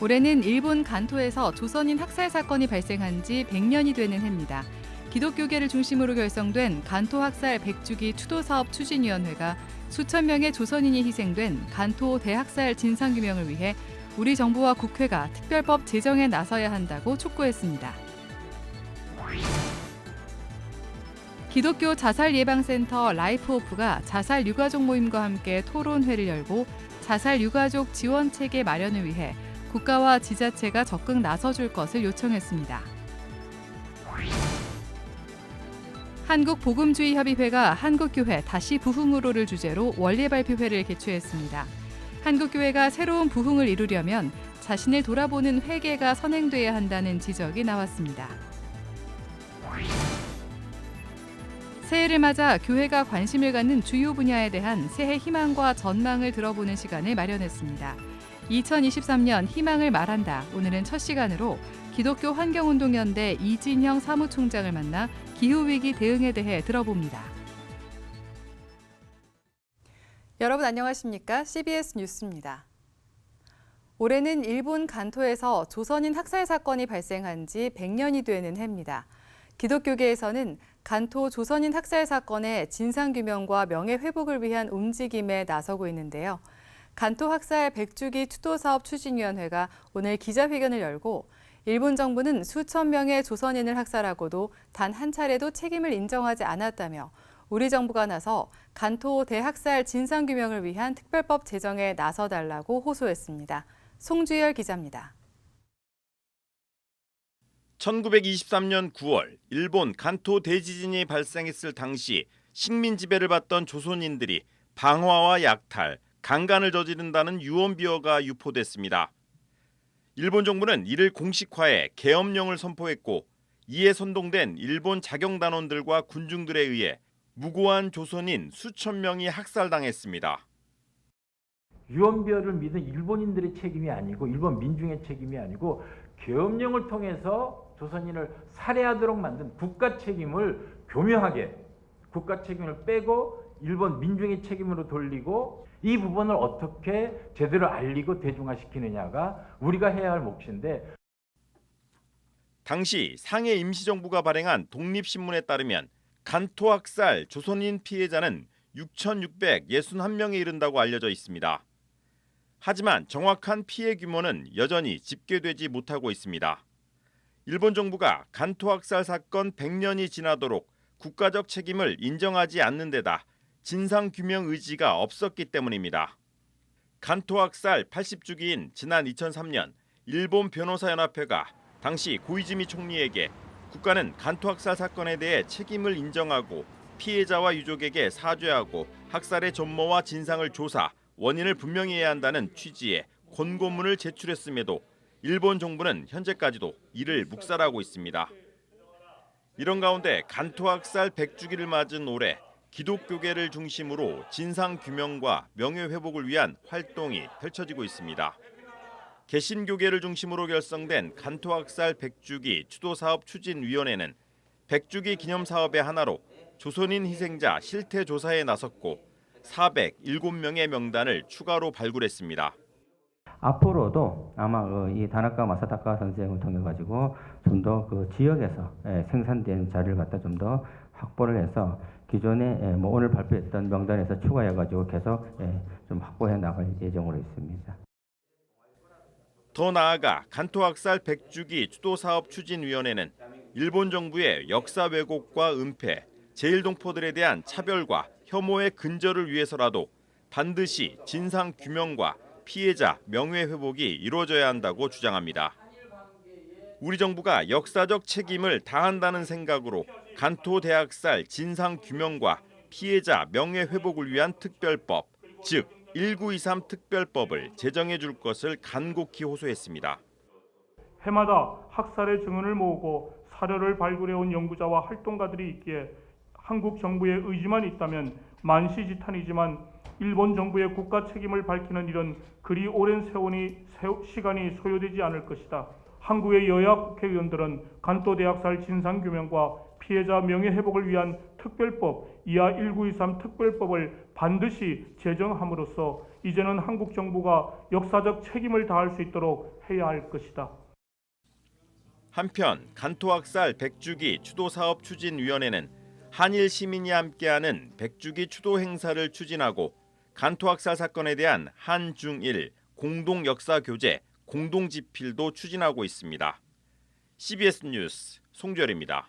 올해는 일본 간토에서 조선인 학살 사건이 발생한 지 100년이 되는 해입니다. 기독교계를 중심으로 결성된 간토 학살 100주기 추도사업 추진위원회가 수천 명의 조선인이 희생된 간토 대학살 진상규명을 위해 우리 정부와 국회가 특별법 제정에 나서야 한다고 촉구했습니다. 기독교 자살예방센터 라이프오프가 자살 유가족 모임과 함께 토론회를 열고 자살 유가족 지원체계 마련을 위해 국가와 지자체가 적극 나서줄 것을 요청했습니다. 한국복음주의협의회가 한국교회 다시 부흥으로를 주제로 원례 발표회를 개최했습니다. 한국교회가 새로운 부흥을 이루려면 자신을 돌아보는 회개가 선행돼야 한다는 지적이 나왔습니다. 새해를 맞아 교회가 관심을 갖는 주요 분야에 대한 새해 희망과 전망을 들어보는 시간을 마련했습니다. 2023년 희망을 말한다. 오늘은 첫 시간으로 기독교 환경운동연대 이진형 사무총장을 만나 기후위기 대응에 대해 들어봅니다. 여러분 안녕하십니까? CBS 뉴스입니다. 올해는 일본 간토에서 조선인 학살 사건이 발생한 지 100년이 되는 해입니다. 기독교계에서는 간토 조선인 학살 사건의 진상규명과 명예회복을 위한 움직임에 나서고 있는데요. 간토 학살 100주기 추도사업 추진위원회가 오늘 기자회견을 열고 일본 정부는 수천 명의 조선인을 학살하고도 단 한 차례도 책임을 인정하지 않았다며 우리 정부가 나서 간토 대학살 진상규명을 위한 특별법 제정에 나서달라고 호소했습니다. 송주열 기자입니다. 1923년 9월 일본 간토 대지진이 발생했을 당시 식민 지배를 받던 조선인들이 방화와 약탈, 강간을 저지른다는 유언비어가 유포됐습니다. 일본 정부는 이를 공식화해 계엄령을 선포했고 이에 선동된 일본 자경단원들과 군중들에 의해 무고한 조선인 수천 명이 학살당했습니다. 유언비어를 믿은 일본인들의 책임이 아니고 일본 민중의 책임이 아니고 계엄령을 통해서 조선인을 살해하도록 만든 국가 책임을 교묘하게 국가 책임을 빼고 일본 민중의 책임으로 돌리고 이 부분을 어떻게 제대로 알리고 대중화시키느냐가 우리가 해야 할 몫인데 당시 상해 임시정부가 발행한 독립신문에 따르면 간토 학살 조선인 피해자는 6,661명에 이른다고 알려져 있습니다. 하지만 정확한 피해 규모는 여전히 집계되지 못하고 있습니다. 일본 정부가 간토 학살 사건 100년이 지나도록 국가적 책임을 인정하지 않는 데다 진상규명 의지가 없었기 때문입니다. 간토 학살 80주기인 지난 2003년 일본 변호사연합회가 당시 고이즈미 총리에게 국가는 간토 학살 사건에 대해 책임을 인정하고 피해자와 유족에게 사죄하고 학살의 전모와 진상을 조사, 원인을 분명히 해야 한다는 취지의 권고문을 제출했음에도 일본 정부는 현재까지도 이를 묵살하고 있습니다. 이런 가운데 간토 학살 100주기를 맞은 올해 기독교계를 중심으로 진상규명과 명예회복을 위한 활동이 펼쳐지고 있습니다. 개신교계를 중심으로 결성된 간토 학살 100주기 추도사업 추진위원회는 100주기 기념사업의 하나로 조선인 희생자 실태 조사에 나섰고 407명의 명단을 추가로 발굴했습니다. 앞으로도 아마 이 다나카 마사타카 선생을 통해 가지고 좀 더 그 지역에서 생산된 자료를 갖다 좀 더 확보를 해서 기존에 오늘 발표했던 명단에서 추가해 가지고 계속 좀 확보해 나갈 예정으로 있습니다. 더 나아가 간토 학살 100주기 추도사업 추진위원회는 일본 정부의 역사 왜곡과 은폐, 제일동포들에 대한 차별과 혐오의 근절을 위해서라도 반드시 진상 규명과 피해자 명예회복이 이루어져야 한다고 주장합니다. 우리 정부가 역사적 책임을 다한다는 생각으로 간토 대학살 진상 규명과 피해자 명예회복을 위한 특별법, 즉 1923 특별법을 제정해 줄 것을 간곡히 호소했습니다. 해마다 학살의 증언을 모으고 사료를 발굴해온 연구자와 활동가들이 있기에 한국 정부의 의지만 있다면 만시지탄이지만 일본 정부의 국가 책임을 밝히는 일은 그리 오랜 시간이 소요되지 않을 것이다. 한국의 여야 국회의원들은 간토 대학살 진상규명과 피해자 명예회복을 위한 특별법, 이하 1923 특별법을 반드시 제정함으로써 이제는 한국 정부가 역사적 책임을 다할 수 있도록 해야 할 것이다. 한편 간토학살 백주기 추도사업 추진위원회는 한일 시민이 함께하는 백주기 추도 행사를 추진하고 간토학살 사건에 대한 한중일 공동 역사 교재 공동 집필도 추진하고 있습니다. CBS 뉴스 송주열입니다.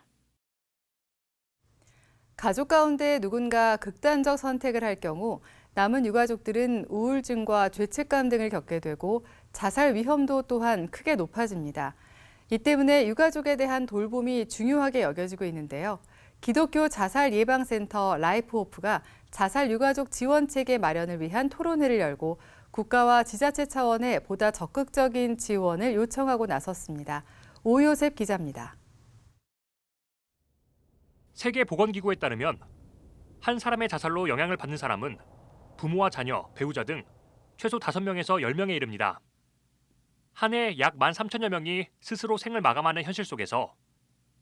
가족 가운데 누군가 극단적 선택을 할 경우 남은 유가족들은 우울증과 죄책감 등을 겪게 되고 자살 위험도 또한 크게 높아집니다. 이 때문에 유가족에 대한 돌봄이 중요하게 여겨지고 있는데요. 기독교 자살 예방센터 라이프호프가 자살 유가족 지원 체계 마련을 위한 토론회를 열고 국가와 지자체 차원의 보다 적극적인 지원을 요청하고 나섰습니다. 오요셉 기자입니다. 세계보건기구에 따르면 한 사람의 자살로 영향을 받는 사람은 부모와 자녀, 배우자 등 최소 5명에서 10명에 이릅니다. 한 해 약 13,000여 명이 스스로 생을 마감하는 현실 속에서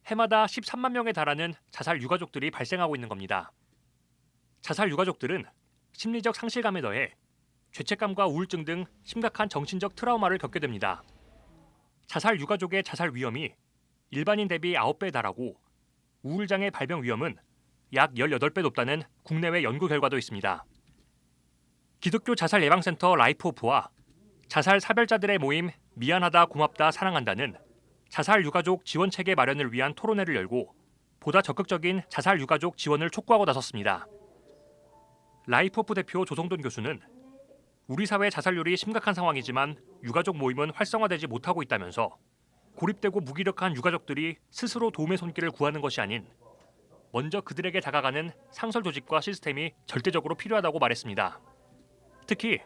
해마다 13만 명에 달하는 자살 유가족들이 발생하고 있는 겁니다. 자살 유가족들은 심리적 상실감에 더해 죄책감과 우울증 등 심각한 정신적 트라우마를 겪게 됩니다. 자살 유가족의 자살 위험이 일반인 대비 9배에 달하고 우울장애 발병 위험은 약 18배 높다는 국내외 연구 결과도 있습니다. 기독교 자살 예방센터 라이프호프와 자살 사별자들의 모임 미안하다 고맙다 사랑한다는 자살 유가족 지원 체계 마련을 위한 토론회를 열고 보다 적극적인 자살 유가족 지원을 촉구하고 나섰습니다. 라이프호프 대표 조성돈 교수는 우리 사회 자살률이 심각한 상황이지만 유가족 모임은 활성화되지 못하고 있다면서 고립되고 무기력한 유가족들이 스스로 도움의 손길을 구하는 것이 아닌 먼저 그들에게 다가가는 상설 조직과 시스템이 절대적으로 필요하다고 말했습니다. 특히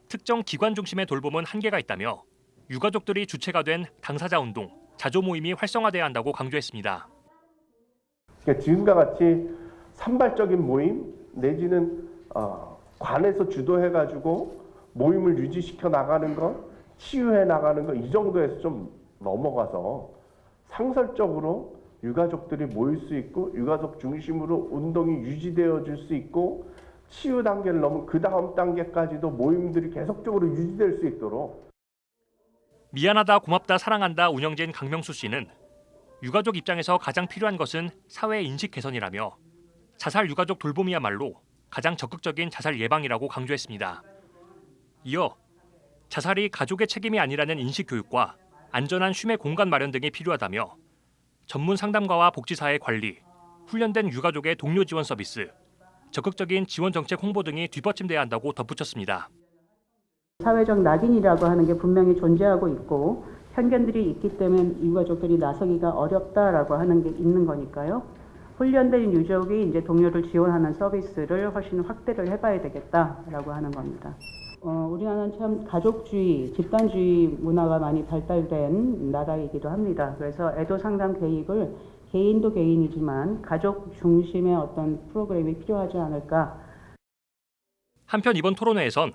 특정 기관 중심의 돌봄은 한계가 있다며 유가족들이 주체가 된 당사자 운동, 자조 모임이 활성화돼야 한다고 강조했습니다. 그러니까 지금과 같이 산발적인 모임 내지는 관에서 주도해가지고 모임을 유지시켜 나가는 것, 치유해 나가는 것 이 정도에서 좀 넘어가서 상설적으로 유가족들이 모일 수 있고 유가족 중심으로 운동이 유지되어 줄 수 있고 치유 단계를 넘은 그 다음 단계까지도 모임들이 계속적으로 유지될 수 있도록. 미안하다 고맙다 사랑한다 운영진 강명수 씨는 유가족 입장에서 가장 필요한 것은 사회 인식 개선이라며 자살 유가족 돌봄이야말로 가장 적극적인 자살 예방이라고 강조했습니다. 이어 자살이 가족의 책임이 아니라는 인식 교육과 안전한 쉼의 공간 마련 등이 필요하다며 전문 상담가와 복지사의 관리, 훈련된 유가족의 동료 지원 서비스, 적극적인 지원 정책 홍보 등이 뒷받침돼야 한다고 덧붙였습니다. 사회적 낙인이라고 하는 게 분명히 존재하고 있고 편견들이 있기 때문에 유가족들이 나서기가 어렵다라고 하는 게 있는 거니까요. 훈련된 유족이 이제 동료를 지원하는 서비스를 훨씬 확대를 해봐야 되겠다라고 하는 겁니다. 우리나라는 참 가족주의, 집단주의 문화가 많이 발달된 나라이기도 합니다. 그래서 애도 상담 계획을 개인도 개인이지만 가족 중심의 어떤 프로그램이 필요하지 않을까. 한편 이번 토론회에선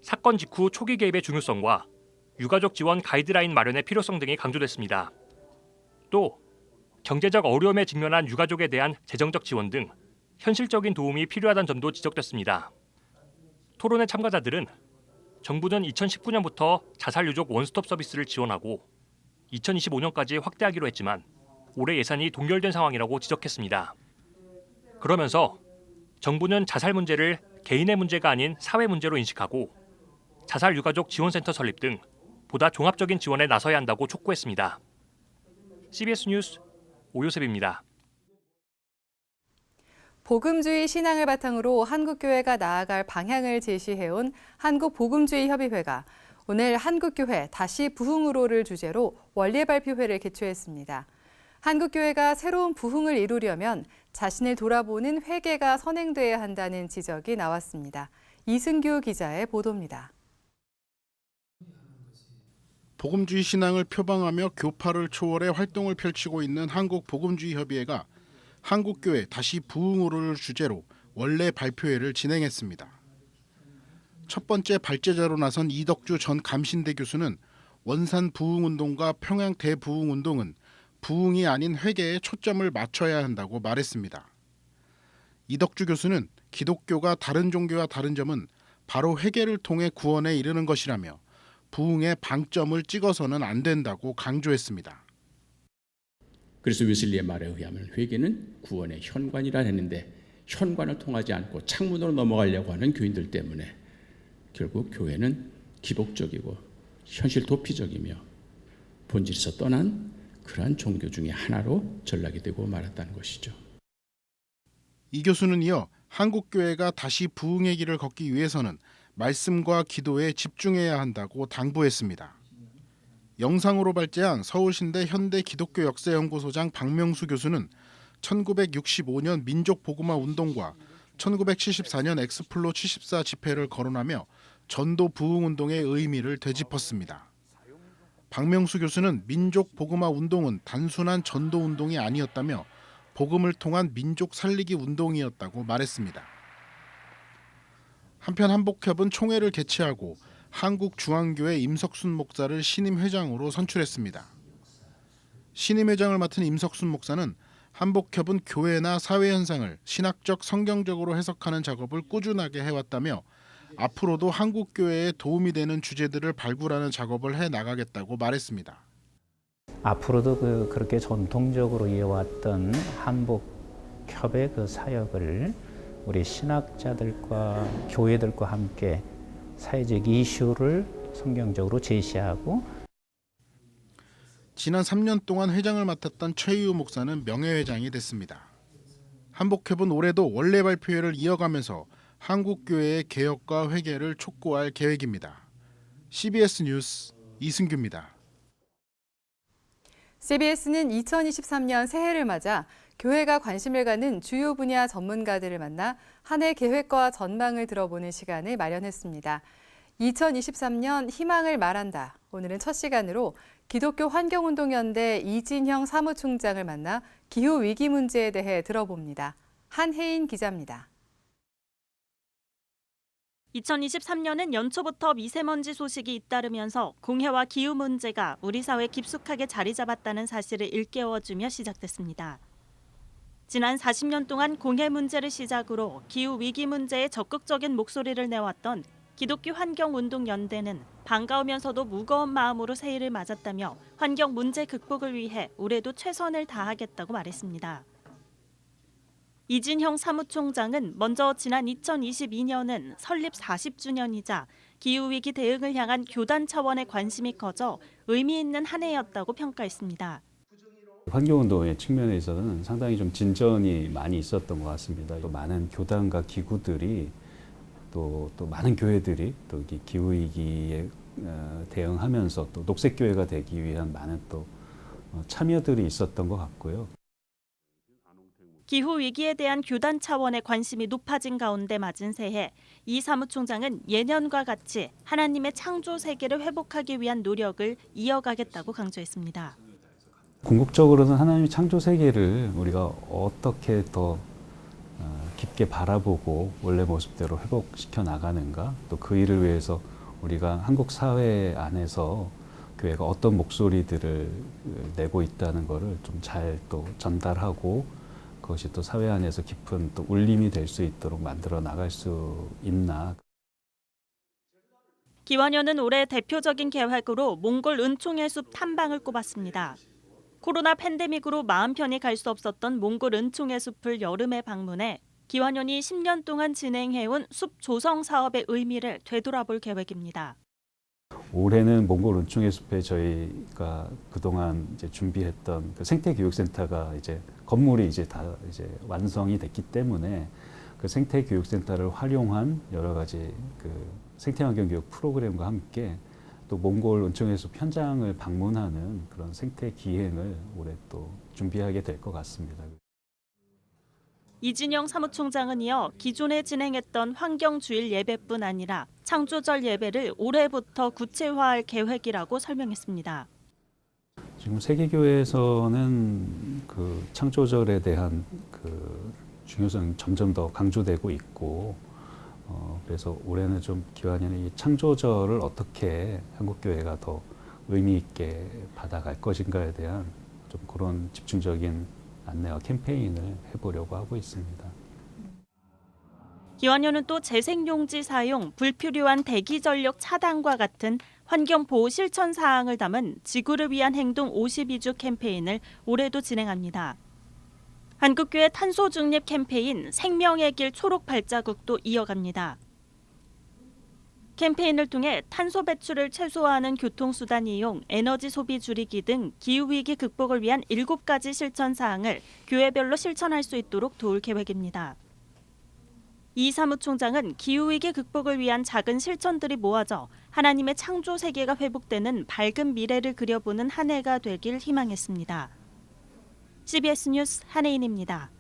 사건 직후 초기 개입의 중요성과 유가족 지원 가이드라인 마련의 필요성 등이 강조됐습니다. 또 경제적 어려움에 직면한 유가족에 대한 재정적 지원 등 현실적인 도움이 필요하다는 점도 지적됐습니다. 토론회 참가자들은 정부는 2019년부터 자살 유족 원스톱 서비스를 지원하고 2025년까지 확대하기로 했지만 올해 예산이 동결된 상황이라고 지적했습니다. 그러면서 정부는 자살 문제를 개인의 문제가 아닌 사회 문제로 인식하고 자살 유가족 지원센터 설립 등 보다 종합적인 지원에 나서야 한다고 촉구했습니다. CBS 뉴스 오요셉입니다. 복음주의 신앙을 바탕으로 한국교회가 나아갈 방향을 제시해온 한국복음주의협의회가 오늘 한국교회 다시 부흥으로를 주제로 원례 발표회를 개최했습니다. 한국교회가 새로운 부흥을 이루려면 자신을 돌아보는 회개가 선행돼야 한다는 지적이 나왔습니다. 이승규 기자의 보도입니다. 복음주의 신앙을 표방하며 교파를 초월해 활동을 펼치고 있는 한국복음주의협의회가 한국교회 다시 부흥으로를 주제로 원래 발표회를 진행했습니다. 첫 번째 발제자로 나선 이덕주 전 감신대 교수는 원산 부흥운동과 평양 대부흥운동은 부흥이 아닌 회개에 초점을 맞춰야 한다고 말했습니다. 이덕주 교수는 기독교가 다른 종교와 다른 점은 바로 회개를 통해 구원에 이르는 것이라며 부흥의 방점을 찍어서는 안 된다고 강조했습니다. 그래서 웨슬리의 말에 의하면 회개는 구원의 현관이라 했는데 현관을 통하지 않고 창문으로 넘어가려고 하는 교인들 때문에 결국 교회는 기복적이고 현실 도피적이며 본질에서 떠난 그러한 종교 중의 하나로 전락이 되고 말았다는 것이죠. 이 교수는 이어 한국교회가 다시 부흥의 길을 걷기 위해서는 말씀과 기도에 집중해야 한다고 당부했습니다. 영상으로 발제한 서울신대 현대기독교역사연구소장 박명수 교수는 1965년 민족복음화 운동과 1974년 엑스플로 74 집회를 거론하며 전도 부흥운동의 의미를 되짚었습니다. 박명수 교수는 민족복음화 운동은 단순한 전도운동이 아니었다며 복음을 통한 민족 살리기 운동이었다고 말했습니다. 한편 한복협은 총회를 개최하고 한국중앙교회 임석순 목사를 신임 회장으로 선출했습니다. 신임 회장을 맡은 임석순 목사는 한복협은 교회나 사회 현상을 신학적 성경적으로 해석하는 작업을 꾸준하게 해왔다며 앞으로도 한국교회에 도움이 되는 주제들을 발굴하는 작업을 해나가겠다고 말했습니다. 앞으로도 그렇게 전통적으로 이어왔던 한복협의 그 사역을 우리 신학자들과 교회들과 함께 사회적 이슈를 성경적으로 제시하고 지난 3년 동안 회장을 맡았던 최유 목사는 명예회장이 됐습니다. 한복협은 올해도 원래 발표회를 이어가면서 한국교회의 개혁과 회개를 촉구할 계획입니다. CBS 뉴스 이승규입니다. CBS는 2023년 새해를 맞아 교회가 관심을 갖는 주요 분야 전문가들을 만나 한 해 계획과 전망을 들어보는 시간을 마련했습니다. 2023년 희망을 말한다. 오늘은 첫 시간으로 기독교 환경운동연대 이진형 사무총장을 만나 기후위기 문제에 대해 들어봅니다. 한혜인 기자입니다. 2023년은 연초부터 미세먼지 소식이 잇따르면서 공해와 기후 문제가 우리 사회에 깊숙하게 자리 잡았다는 사실을 일깨워주며 시작됐습니다. 지난 40년 동안 공해 문제를 시작으로 기후 위기 문제에 적극적인 목소리를 내왔던 기독교 환경운동연대는 반가우면서도 무거운 마음으로 새해를 맞았다며 환경 문제 극복을 위해 올해도 최선을 다하겠다고 말했습니다. 이진형 사무총장은 먼저 지난 2022년은 설립 40주년이자 기후위기 대응을 향한 교단 차원의 관심이 커져 의미 있는 한 해였다고 평가했습니다. 환경운동의 측면에서는 상당히 좀 진전이 많이 있었던 것 같습니다. 또 많은 교단과 기구들이 또 많은 교회들이 또 기후위기에 대응하면서 또 녹색교회가 되기 위한 많은 또 참여들이 있었던 것 같고요. 기후위기에 대한 교단 차원의 관심이 높아진 가운데 맞은 새해, 이 사무총장은 예년과 같이 하나님의 창조 세계를 회복하기 위한 노력을 이어가겠다고 강조했습니다. 궁극적으로는 하나님의 창조 세계를 우리가 어떻게 더 깊게 바라보고 원래 모습대로 회복시켜 나가는가, 또 그 일을 위해서 우리가 한국 사회 안에서 교회가 어떤 목소리들을 내고 있다는 것을 좀 잘 또 전달하고 그것이 또 사회 안에서 깊은 또 울림이 될 수 있도록 만들어 나갈 수 있나. 기완연은 올해 대표적인 계획으로 몽골 은총의 숲 탐방을 꼽았습니다. 코로나 팬데믹으로 마음 편히 갈 수 없었던 몽골 은총의 숲을 여름에 방문해 기완연이 10년 동안 진행해온 숲 조성 사업의 의미를 되돌아볼 계획입니다. 올해는 몽골 은총의 숲에 저희가 그동안 이제 준비했던 그 생태교육센터가 이제 건물이 이제 다 이제 완성이 됐기 때문에 그 생태교육센터를 활용한 여러 가지 그 생태환경교육 프로그램과 함께 또 몽골 은총의 숲 현장을 방문하는 그런 생태 기행을 올해 또 준비하게 될 것 같습니다. 이진영 사무총장은 이어 기존에 진행했던 환경주일 예배뿐 아니라 창조절 예배를 올해부터 구체화할 계획이라고 설명했습니다. 지금 세계교회에서는 그 창조절에 대한 그 중요성이 점점 더 강조되고 있고, 그래서 올해는 좀 기완연의 이 창조절을 어떻게 한국교회가 더 의미 있게 받아갈 것인가에 대한 좀 그런 집중적인 안내와 캠페인을 해보려고 하고 있습니다. 기완료는 또 재생용지 사용, 불필요한 대기 전력 차단과 같은 환경보호 실천 사항을 담은 지구를 위한 행동 52주 캠페인을 올해도 진행합니다. 한국교회 탄소 중립 캠페인 생명의 길 초록 발자국도 이어갑니다. 캠페인을 통해 탄소 배출을 최소화하는 교통수단 이용, 에너지 소비 줄이기 등 기후위기 극복을 위한 7가지 실천 사항을 교회별로 실천할 수 있도록 도울 계획입니다. 이 사무총장은 기후위기 극복을 위한 작은 실천들이 모아져 하나님의 창조 세계가 회복되는 밝은 미래를 그려보는 한 해가 되길 희망했습니다. CBS 뉴스 한혜인입니다.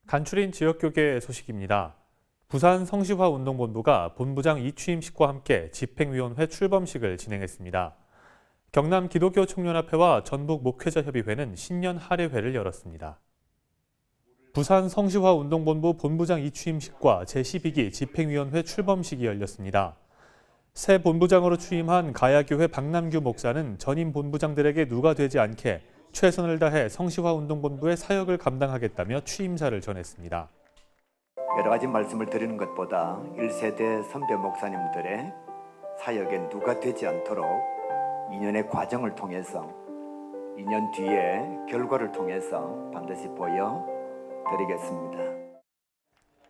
간추린 지역교계 소식입니다. 부산 성시화운동본부가 본부장 이취임식과 함께 집행위원회 출범식을 진행했습니다. 경남 기독교 청년합회와 전북 목회자협의회는 신년 할애회를 열었습니다. 부산 성시화운동본부 본부장 이취임식과 제12기 집행위원회 출범식이 열렸습니다. 새 본부장으로 취임한 가야교회 박남규 목사는 전임 본부장들에게 누가 되지 않게 최선을 다해 성시화운동본부의 사역을 감당하겠다며 취임사를 전했습니다. 여러 가지 말씀을 드리는 것보다 1세대 선배 목사님들의 사역에 누가 되지 않도록 2년의 과정을 통해서 2년 뒤에 결과를 통해서 반드시 보여드리겠습니다.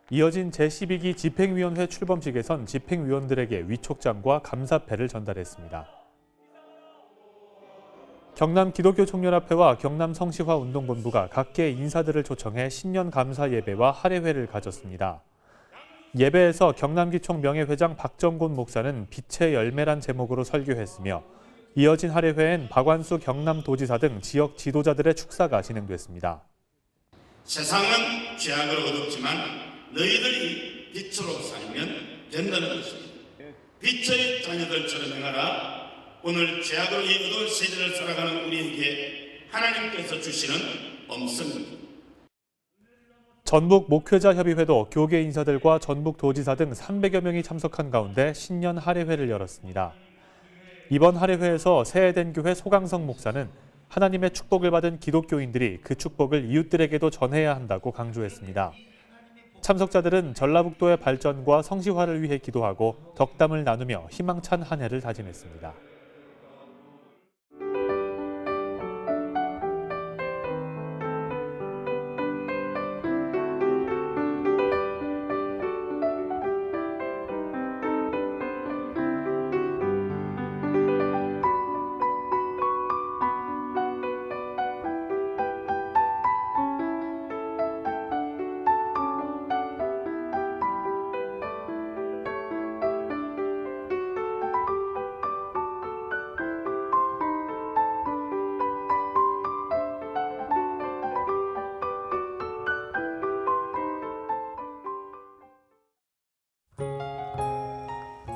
이어진 제12기 집행위원회 출범식에선 집행위원들에게 위촉장과 감사패를 전달했습니다. 경남 기독교 청년합회와 경남 성시화운동본부가 각계 인사들을 초청해 신년 감사 예배와 할애회를 가졌습니다. 예배에서 경남기총 명예회장 박정곤 목사는 빛의 열매란 제목으로 설교했으며 이어진 할애회엔 박완수 경남도지사 등 지역 지도자들의 축사가 진행됐습니다. 세상은 죄악으로 어둡지만 너희들이 빛으로 살면 된다는 것입니다. 빛의 자녀들처럼 행하라. 오늘 죄악으로 이 어두운 세대를 살아가는 우리에게 하나님께서 주시는 엄성입니다. 전북 목회자협의회도 교계 인사들과 전북도지사 등 300여 명이 참석한 가운데 신년 할애회를 열었습니다. 이번 할애회에서 새해된 교회 소강성 목사는 하나님의 축복을 받은 기독교인들이 그 축복을 이웃들에게도 전해야 한다고 강조했습니다. 참석자들은 전라북도의 발전과 성시화를 위해 기도하고 덕담을 나누며 희망찬 한 해를 다짐했습니다.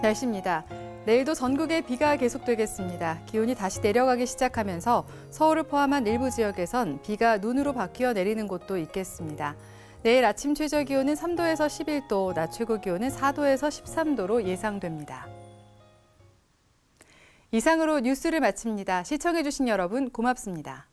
날씨입니다. 내일도 전국에 비가 계속되겠습니다. 기온이 다시 내려가기 시작하면서 서울을 포함한 일부 지역에선 비가 눈으로 바뀌어 내리는 곳도 있겠습니다. 내일 아침 최저 기온은 3도에서 11도, 낮 최고 기온은 4도에서 13도로 예상됩니다. 이상으로 뉴스를 마칩니다. 시청해주신 여러분 고맙습니다.